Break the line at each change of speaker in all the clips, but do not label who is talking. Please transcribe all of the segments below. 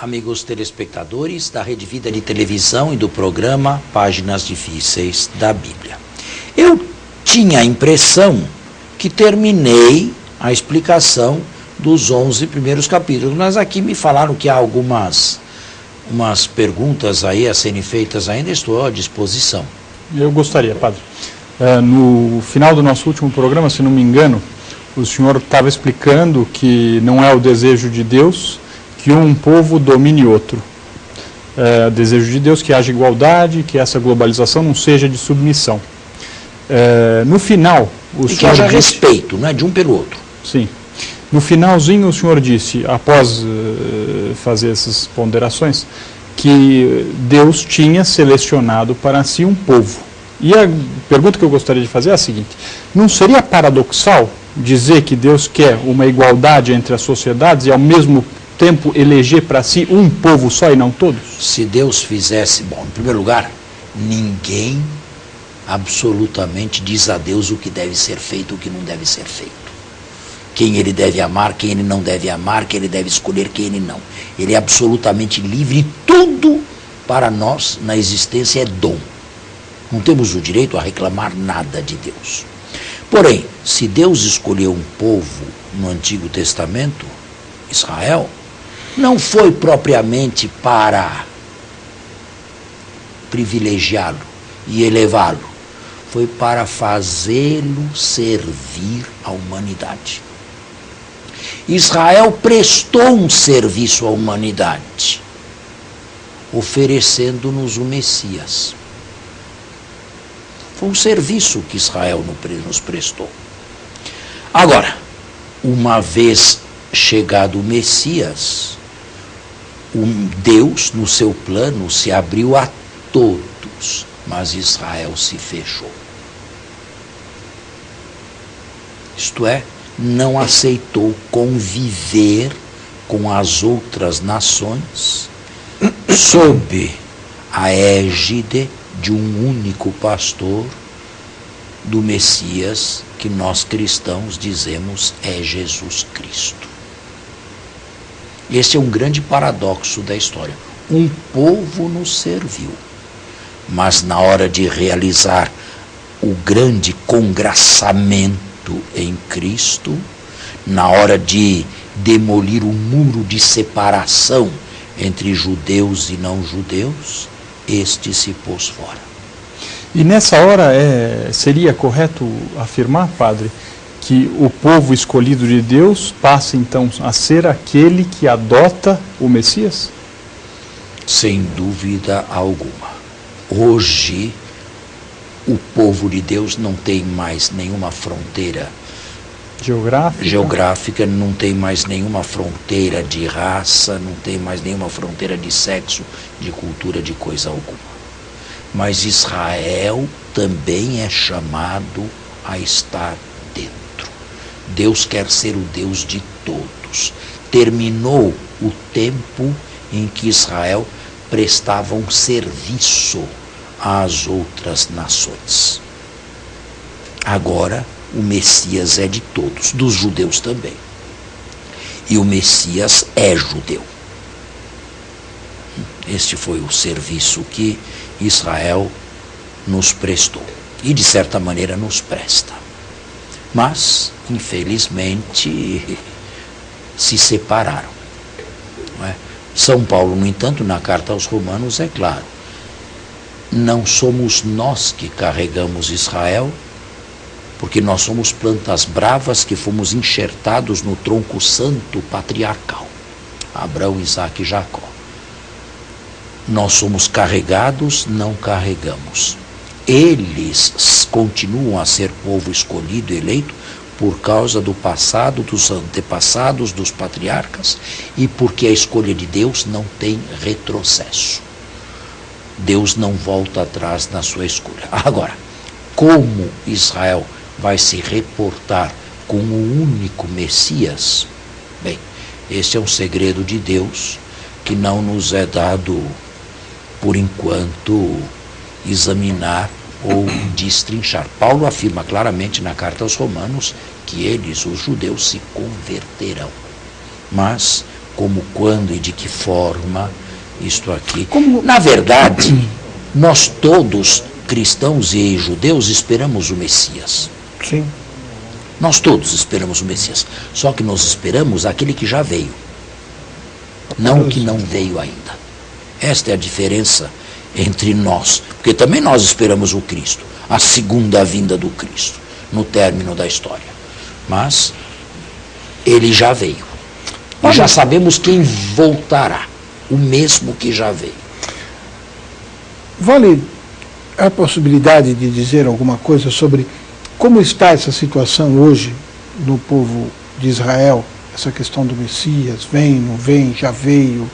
amigos telespectadores da Rede Vida de Televisão e do programa Páginas Difíceis da Bíblia. Eu tinha a impressão que terminei a explicação dos 11 primeiros capítulos, mas aqui me falaram que há algumas perguntas aí a serem feitas ainda, estou à disposição.
Eu gostaria, padre. No final do nosso último programa, se não me engano, o senhor estava explicando que não é o desejo de Deus que um povo domine outro. O desejo de Deus que haja igualdade, que essa globalização não seja de submissão. No final, o senhor
que haja
disse...
respeito, não é, de um pelo outro.
Sim. No finalzinho, o senhor disse, após fazer essas ponderações, que Deus tinha selecionado para si um povo. E a pergunta que eu gostaria de fazer é a seguinte: não seria paradoxal dizer que Deus quer uma igualdade entre as sociedades e ao mesmo tempo eleger para si um povo só e não todos?
Se Deus fizesse, bom, em primeiro lugar, ninguém absolutamente diz a Deus o que deve ser feito e o que não deve ser feito. Quem ele deve amar, quem ele não deve amar, quem ele deve escolher, quem ele não. Ele é absolutamente livre e tudo para nós na existência é dom. Não temos o direito a reclamar nada de Deus. Porém, se Deus escolheu um povo no Antigo Testamento, Israel, não foi propriamente para privilegiá-lo e elevá-lo, foi para fazê-lo servir à humanidade. Israel prestou um serviço à humanidade, oferecendo-nos o Messias. Foi um serviço que Israel nos prestou. Agora, uma vez chegado o Messias, Deus, no seu plano, se abriu a todos, mas Israel se fechou. Isto é, não aceitou conviver com as outras nações sob a égide de um único pastor, do Messias, que nós cristãos dizemos é Jesus Cristo. Esse é um grande paradoxo da história. Um povo nos serviu, mas na hora de realizar o grande congraçamento em Cristo, na hora de demolir o muro de separação entre judeus e não judeus, este se pôs fora.
E nessa hora seria correto afirmar, padre, que o povo escolhido de Deus passa então a ser aquele que adota o Messias?
Sem dúvida alguma. Hoje, o povo de Deus não tem mais nenhuma fronteira geográfica, não tem mais nenhuma fronteira de raça, não tem mais nenhuma fronteira de sexo, de cultura, de coisa alguma. Mas Israel também é chamado a estar dentro. Deus quer ser o Deus de todos. Terminou o tempo em que Israel prestava um serviço às outras nações. Agora, o Messias é de todos, dos judeus também. E o Messias é judeu. Este foi o serviço que Israel nos prestou. E, de certa maneira, nos presta. Mas, infelizmente, se separaram. Não é? São Paulo, no entanto, na carta aos Romanos, é claro. Não somos nós que carregamos Israel, porque nós somos plantas bravas que fomos enxertados no tronco santo patriarcal. Abraão, Isaque e Jacó. Nós somos carregados, não carregamos. Eles continuam a ser povo escolhido e eleito por causa do passado, dos antepassados, dos patriarcas, e porque a escolha de Deus não tem retrocesso. Deus não volta atrás na sua escolha. Agora, como Israel vai se reportar com o único Messias? Bem, este é um segredo de Deus que não nos é dado, por enquanto, examinar ou destrinchar. Paulo afirma claramente na carta aos Romanos que eles, os judeus, se converterão. Mas como, quando e de que forma isto aqui.
Como...
Na verdade, nós todos, cristãos e judeus, esperamos o Messias.
Sim.
Nós todos esperamos o Messias. Só que nós esperamos aquele que já veio, não o que não veio ainda. Esta é a diferença entre nós. Porque também nós esperamos o Cristo, a segunda vinda do Cristo, no término da história. Mas ele já veio. E já sabemos quem voltará, o mesmo que já veio.
Vale a possibilidade de dizer alguma coisa sobre como está essa situação hoje no povo de Israel? Essa questão do Messias, vem, não vem, já veio.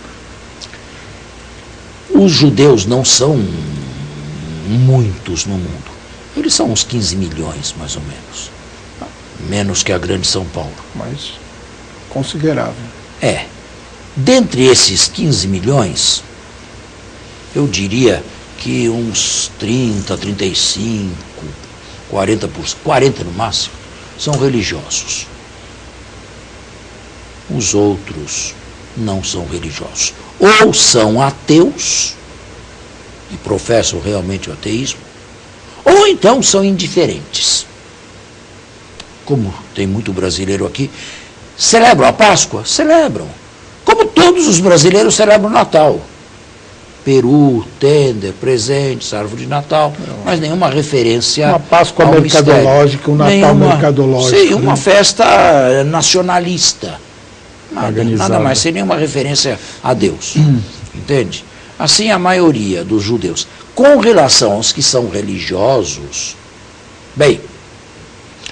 Os judeus não são muitos no mundo. Eles são uns 15 milhões, mais ou menos. Menos que a grande São Paulo.
Mas considerável.
É. Dentre esses 15 milhões, eu diria que uns 30, 35, 40 no máximo, são religiosos. Os outros não são religiosos. Ou são ateus, e professam realmente o ateísmo, ou então são indiferentes. Como tem muito brasileiro aqui, celebram a Páscoa? Celebram. Como todos os brasileiros celebram o Natal. Peru, tender, presentes, árvore de Natal, mas nenhuma referência
uma Páscoa
ao
mercadológica, um Natal mercadológico.
Sim, uma festa nacionalista. Nada mais, sem nenhuma referência a Deus. Entende? Assim a maioria dos judeus. Com relação aos que são religiosos, bem,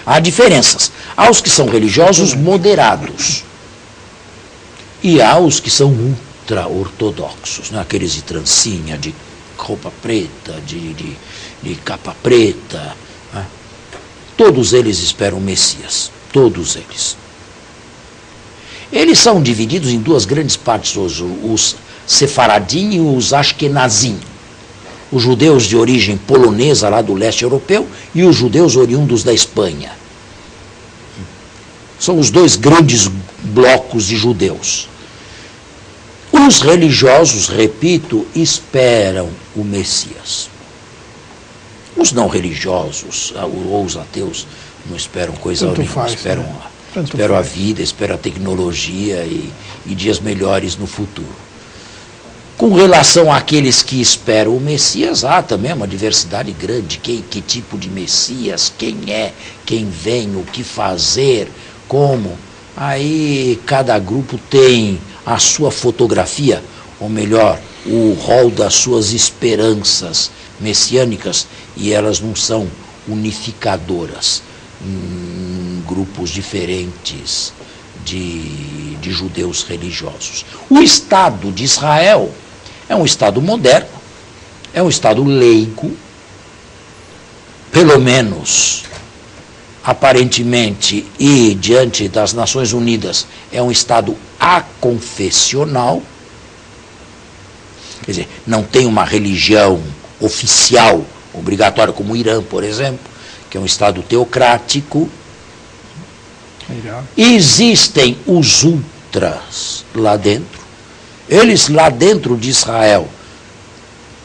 há diferenças. Há os que são religiosos moderados e há os que são ultra-ortodoxos, né? Aqueles de trancinha, de roupa preta, de capa preta. Né? Todos eles esperam o Messias. Todos eles. Eles são divididos em duas grandes partes, os Sefaradim e os Ashkenazim. Os judeus de origem polonesa, lá do leste europeu, e os judeus oriundos da Espanha. São os dois grandes blocos de judeus. Os religiosos, repito, esperam o Messias. Os não religiosos, ou os ateus, não esperam coisa nenhuma, esperam a vida, esperam a tecnologia e dias melhores no futuro. Com relação àqueles que esperam o Messias, há também uma diversidade grande. Que tipo de Messias, quem é, quem vem, o que fazer, como. Aí cada grupo tem a sua fotografia, ou melhor, o rol das suas esperanças messiânicas, e elas não são unificadoras em grupos diferentes de judeus religiosos. O Estado de Israel é um Estado moderno, é um Estado leigo, pelo menos aparentemente, e diante das Nações Unidas, é um Estado aconfessional, quer dizer, não tem uma religião oficial, obrigatória, como o Irã, por exemplo, que é um Estado teocrático. Existem os ultras lá dentro. Eles lá dentro de Israel,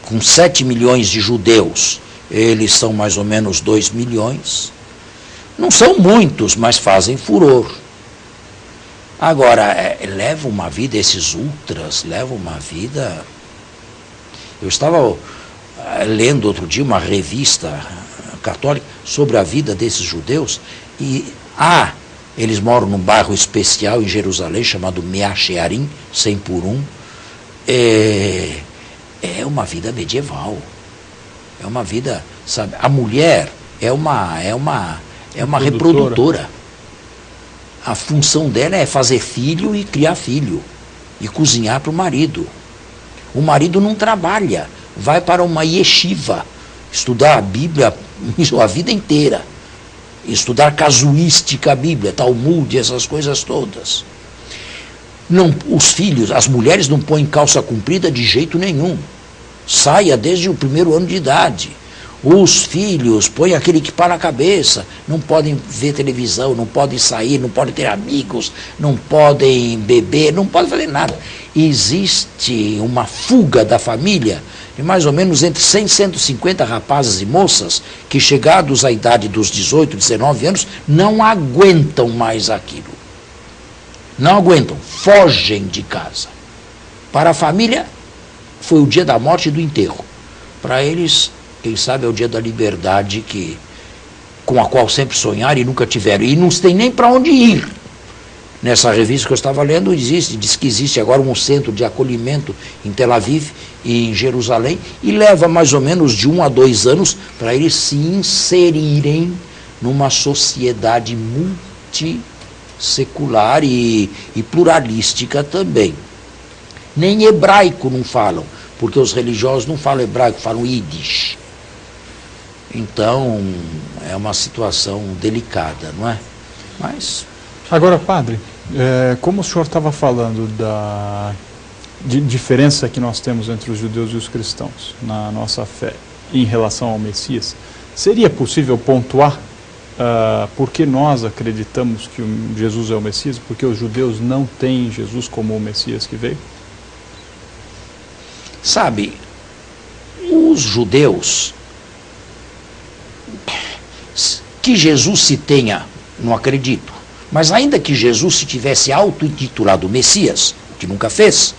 com 7 milhões de judeus, eles são mais ou menos 2 milhões. Não são muitos, mas fazem furor. Agora, levam uma vida, esses ultras levam uma vida... Eu estava lendo outro dia uma revista católica sobre a vida desses judeus, e eles moram num bairro especial em Jerusalém, chamado Mea Shearim, 100 por 1. É uma vida medieval. É uma vida, sabe? A mulher é uma reprodutora. A função dela é fazer filho e criar filho. E cozinhar para o marido. O marido não trabalha. Vai para uma yeshiva. Estudar a Bíblia a vida inteira. Estudar casuística, a Bíblia, Talmud, essas coisas todas. Não, os filhos, as mulheres não põem calça comprida de jeito nenhum. Saia desde o primeiro ano de idade. Os filhos põem aquele que para a cabeça, não podem ver televisão, não podem sair, não podem ter amigos, não podem beber, não podem fazer nada. Existe uma fuga da família de mais ou menos entre 100 e 150 rapazes e moças que, chegados à idade dos 18, 19 anos, não aguentam mais aquilo. Não aguentam, fogem de casa. Para a família, foi o dia da morte e do enterro. Para eles, quem sabe, é o dia da liberdade com a qual sempre sonharam e nunca tiveram. E não tem nem para onde ir. Nessa revista que eu estava lendo, diz que existe agora um centro de acolhimento em Tel Aviv e em Jerusalém, e leva mais ou menos de 1 a 2 anos para eles se inserirem numa sociedade multissecular e pluralística também. Nem hebraico não falam, porque os religiosos não falam hebraico, falam Yiddish. Então, é uma situação delicada, não é? Mas...
Agora, padre, como o senhor estava falando da diferença que nós temos entre os judeus e os cristãos na nossa fé em relação ao Messias, seria possível pontuar por que nós acreditamos que Jesus é o Messias, porque os judeus não têm Jesus como o Messias que veio?
Sabe, os judeus, que Jesus se tenha, não acredito. Mas ainda que Jesus se tivesse auto-intitulado Messias, o que nunca fez,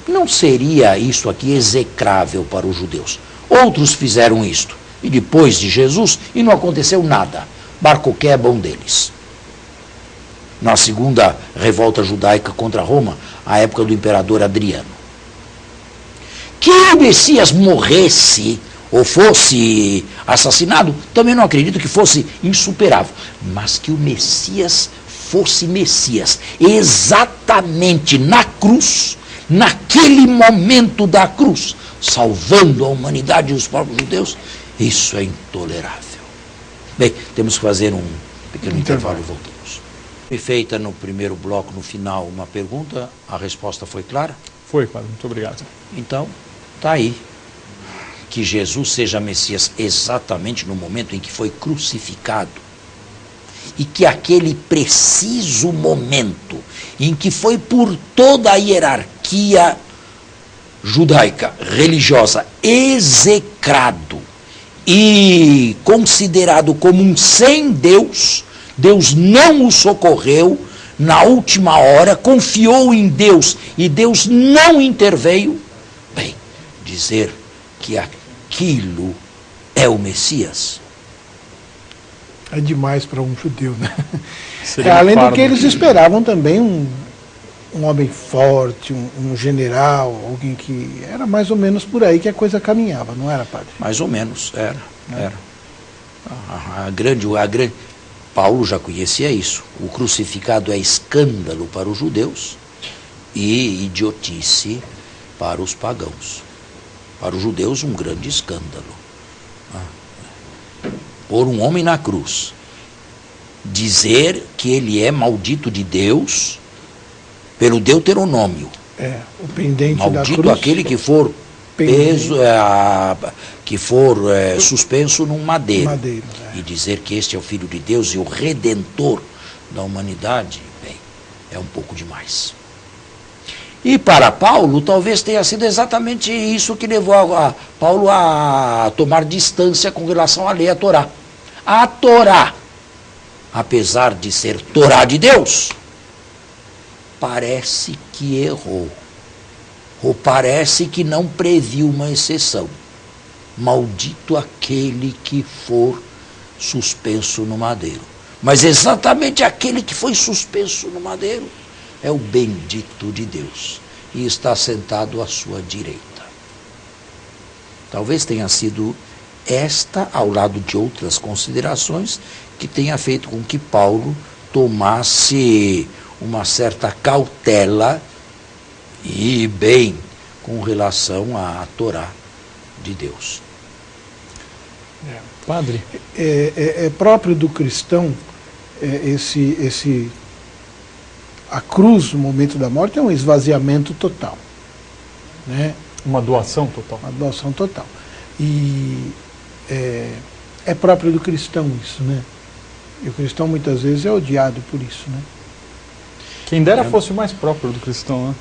não seria isso aqui execrável para os judeus. Outros fizeram isto, e depois de Jesus, e não aconteceu nada. Bar Kokhba é bom deles. Na segunda revolta judaica contra Roma, a época do imperador Adriano. Que o Messias morresse ou fosse assassinado, também não acredito que fosse insuperável. Mas que o Messias fosse Messias, exatamente na cruz, naquele momento da cruz, salvando a humanidade e os próprios judeus, isso é intolerável. Bem, temos que fazer um pequeno intervalo e voltamos. Foi feita no primeiro bloco, no final, uma pergunta, a resposta foi clara?
Foi, padre, muito obrigado.
Então, está aí. Que Jesus seja Messias exatamente no momento em que foi crucificado, e que aquele preciso momento em que foi por toda a hierarquia judaica, religiosa, execrado e considerado como um sem Deus, Deus não o socorreu na última hora, confiou em Deus e Deus não interveio. Bem, dizer que aquilo é o Messias
é demais para um judeu, né?
Além
do que eles esperavam também um homem forte, um general, alguém que era mais ou menos por aí que a coisa caminhava, não era, padre?
Mais ou menos, era. A grande Paulo já conhecia isso. O crucificado é escândalo para os judeus e idiotice para os pagãos. Para os judeus, um grande escândalo. Pôr um homem na cruz, dizer que ele é maldito de Deus pelo Deuteronômio.
O pendente
maldito
da cruz.
Aquele que for suspenso num madeiro. E dizer que este é o Filho de Deus e o Redentor da humanidade, bem, é um pouco demais. E para Paulo, talvez tenha sido exatamente isso que levou Paulo a tomar distância com relação à lei, à Torá. A Torá, apesar de ser Torá de Deus, parece que errou. Ou parece que não previu uma exceção. Maldito aquele que for suspenso no madeiro. Mas exatamente aquele que foi suspenso no madeiro é o bendito de Deus e está sentado à sua direita. Talvez tenha sido esta, ao lado de outras considerações, que tenha feito com que Paulo tomasse uma certa cautela e bem com relação à Torá de Deus.
Padre?
É próprio do cristão a cruz, no momento da morte, é um esvaziamento total. Né?
Uma doação total.
Uma doação total. E É próprio do cristão isso, né? E o cristão muitas vezes é odiado por isso, né?
Quem dera fosse o mais próprio do cristão, né?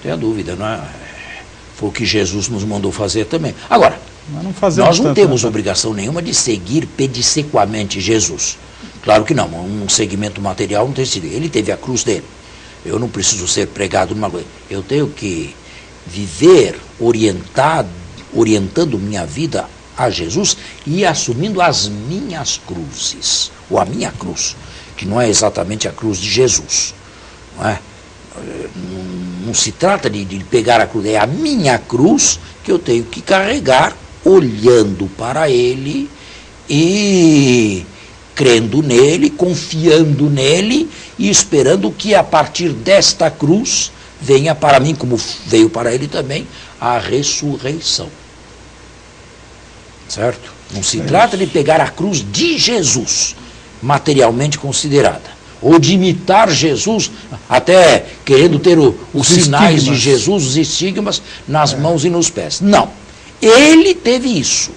Tenha dúvida, não é? Foi o que Jesus nos mandou fazer também. Agora,
Mas
nós não
tanto,
temos
né?
obrigação nenhuma de seguir pedissequamente Jesus. Claro que não, um segmento material não tem sido. Ele teve a cruz dele. Eu não preciso ser pregado numa coisa. Eu tenho que viver orientando minha vida a Jesus e assumindo as minhas cruzes, ou a minha cruz, que não é exatamente a cruz de Jesus. Não é? Não se trata de pegar a cruz, é a minha cruz que eu tenho que carregar, olhando para Ele e crendo nele, confiando nele e esperando que a partir desta cruz venha para mim, como veio para ele também, a ressurreição. Certo? Não se trata de pegar a cruz de Jesus, materialmente considerada, ou de imitar Jesus, até querendo ter os sinais de Jesus, os estigmas, nas mãos e nos pés. Não. Ele teve isso.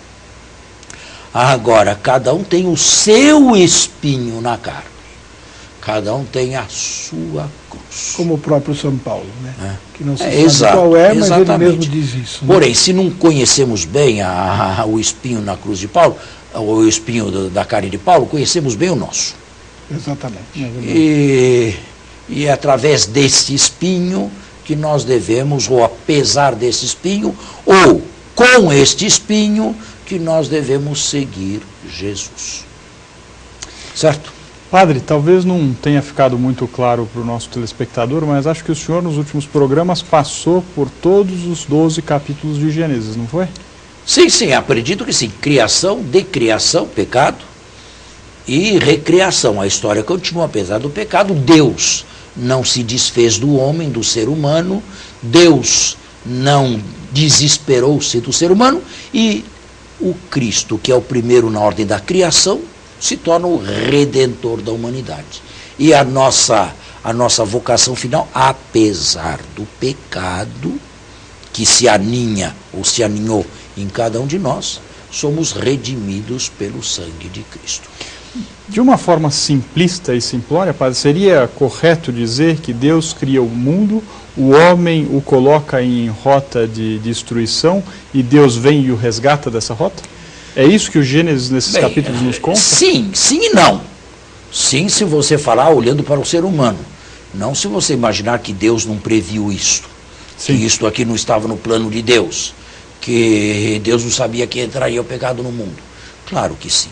Agora, cada um tem o seu espinho na carne. Cada um tem a sua cruz.
Como o próprio São Paulo, né? Que não se sabe
exato,
qual é, mas
exatamente.
ele mesmo diz isso. Né?
Porém, se não conhecemos bem o espinho na cruz de Paulo, ou o espinho da carne de Paulo, conhecemos bem o nosso.
Exatamente.
E é através desse espinho que nós devemos, ou apesar desse espinho, ou com este espinho, que nós devemos seguir Jesus. Certo?
Padre, talvez não tenha ficado muito claro para o nosso telespectador, mas acho que o senhor nos últimos programas passou por todos os 12 capítulos de Gênesis, não foi?
Sim, sim, acredito que sim. Criação, decriação, pecado e recriação. A história continua, apesar do pecado. Deus não se desfez do homem, do ser humano. Deus não desesperou-se do ser humano. E o Cristo, que é o primeiro na ordem da criação, se torna o redentor da humanidade. E a nossa vocação final, apesar do pecado que se aninha ou se aninhou em cada um de nós, somos redimidos pelo sangue de Cristo.
De uma forma simplista e simplória, Padre, seria correto dizer que Deus cria o mundo, o homem o coloca em rota de destruição e Deus vem e o resgata dessa rota? É isso que o Gênesis nesses capítulos nos conta?
Sim, sim e não. Sim, se você falar olhando para o ser humano. Não se você imaginar que Deus não previu isto.
Sim.
Que isto aqui não estava no plano de Deus. Que Deus não sabia que entraria o pecado no mundo. Claro que sim.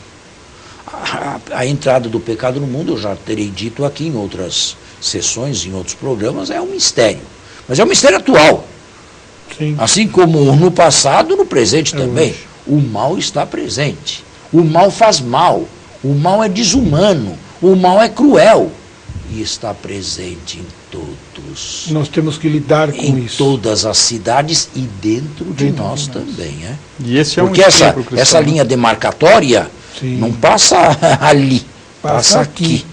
A entrada do pecado no mundo, eu já terei dito aqui em outras sessões, em outros programas, é um mistério. Mas é um mistério atual.
Sim.
Assim como no passado, no presente também.
Hoje.
O mal está presente. O mal faz mal. O mal é desumano. O mal é cruel. E está presente em todos.
Nós temos que lidar com
Em
isso.
todas as cidades e dentro de nós também. É?
E esse é
Porque
um exemplo cristão,
essa
né?
linha demarcatória
Sim.
não passa ali. Passa aqui.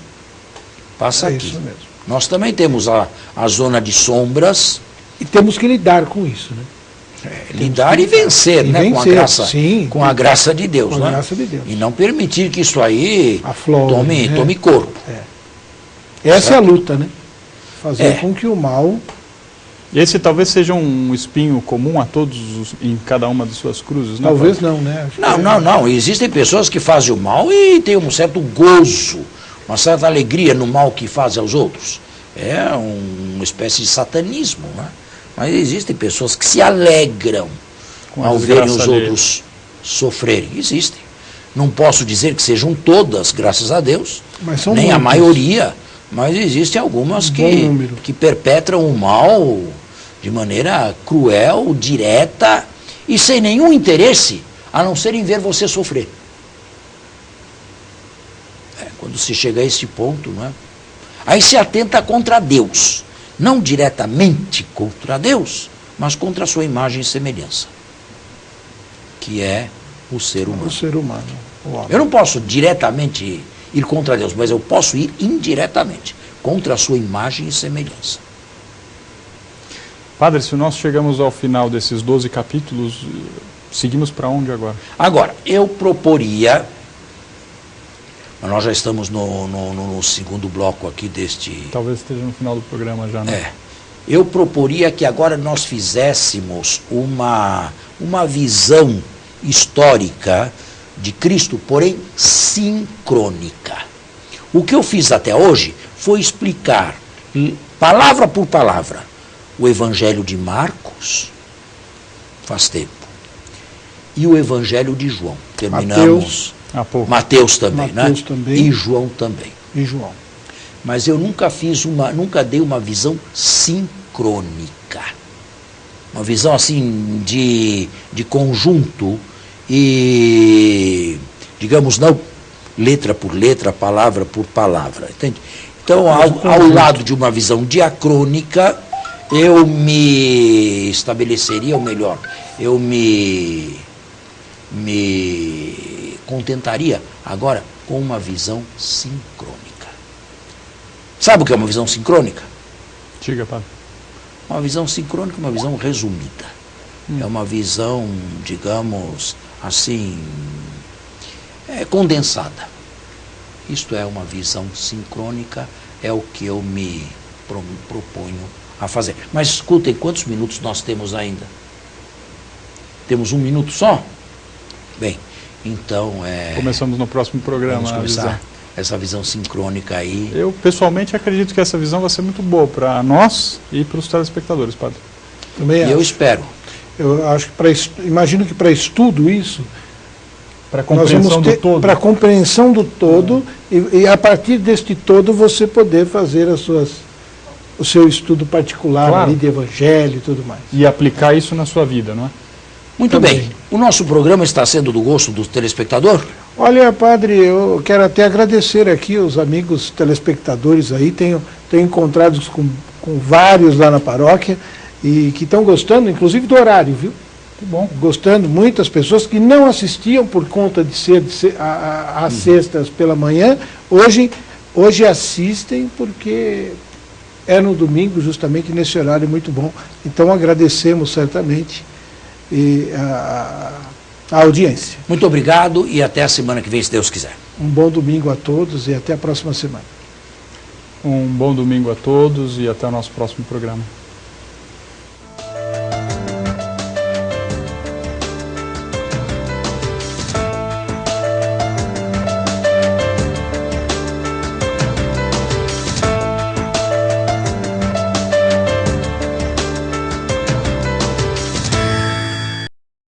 Passa
É
aqui.
isso mesmo.
Nós também temos a zona de sombras.
E temos que lidar com isso, né?
Lidar e vencer,
E
né?
vencer, sim.
Com a graça de Deus,
Com a
né?
graça de Deus.
E não permitir que isso aí
Aflore, né?
tome corpo.
Essa é a luta, né? Fazer
É.
com que o mal...
Esse talvez seja um espinho comum a todos em cada uma de suas cruzes, não?
Talvez não, né? Acho que
Não. Existem pessoas que fazem o mal e têm um certo gozo, uma certa alegria no mal que fazem aos outros. É uma espécie de satanismo, né? Mas existem pessoas que se alegram
Com a
ao verem
desgraça
os
alheia.
outros sofrerem. Existem. Não posso dizer que sejam todas, graças a Deus,
Mas são
nem a
muitas.
maioria, mas existem algumas
Um bom número.
que perpetram o mal de maneira cruel, direta e sem nenhum interesse, a não ser em ver você sofrer. Quando se chega a esse ponto, não é? Aí se atenta contra Deus. Não diretamente contra Deus, mas contra a sua imagem e semelhança, que é o ser humano.
O ser humano, o homem.
Eu não posso diretamente ir contra Deus, mas eu posso ir indiretamente contra a sua imagem e semelhança.
Padre, se nós chegamos ao final desses 12 capítulos, seguimos para onde agora?
Agora, eu proporia Nós já estamos no segundo bloco aqui deste...
Talvez esteja no final do programa já, né?
Eu proporia que agora nós fizéssemos uma visão histórica de Cristo, porém sincrônica. O que eu fiz até hoje foi explicar, palavra por palavra, o Evangelho de Marcos, faz tempo, e o Evangelho de João. Terminamos. Mateus também, né?
Também.
E João também.
E João.
Mas eu nunca dei uma visão sincrônica. Uma visão assim de conjunto e, digamos, não letra por letra, palavra por palavra. Entende? Então, ao lado de uma visão diacrônica, eu me estabeleceria, ou melhor, eu me contentaria agora com uma visão sincrônica. Sabe o que é uma visão sincrônica?
Diga, padre.
Uma visão sincrônica, uma visão resumida. É uma visão, digamos, assim, condensada. Isto é uma visão sincrônica, é o que eu me proponho a fazer. Mas escutem, quantos minutos nós temos ainda? Temos 1 minuto só? Bem, então
começamos no próximo programa.
Vamos começar essa visão sincrônica aí.
Eu, pessoalmente, acredito que essa visão vai ser muito boa para nós e para os telespectadores, padre.
Também
acho. Eu espero.
Eu acho que imagino que para estudo isso,
para compreensão do todo.
Para compreensão do todo, e a partir deste todo você poder fazer o seu estudo particular ali de evangelho e tudo mais.
E aplicar isso na sua vida, não é?
Muito
Também.
bem. O nosso programa está sendo do gosto do telespectador?
Olha, padre, eu quero até agradecer aqui os amigos telespectadores aí, tenho encontrado com vários lá na paróquia e que estão gostando, inclusive do horário, viu?
Que bom.
Gostando, muitas pessoas que não assistiam por conta de ser às sextas pela manhã, hoje assistem porque é no domingo, justamente nesse horário muito bom. Então agradecemos certamente a audiência.
Muito obrigado e até a semana que vem, se Deus quiser.
Um bom domingo a todos e até a próxima semana.
Um bom domingo a todos e até o nosso próximo programa.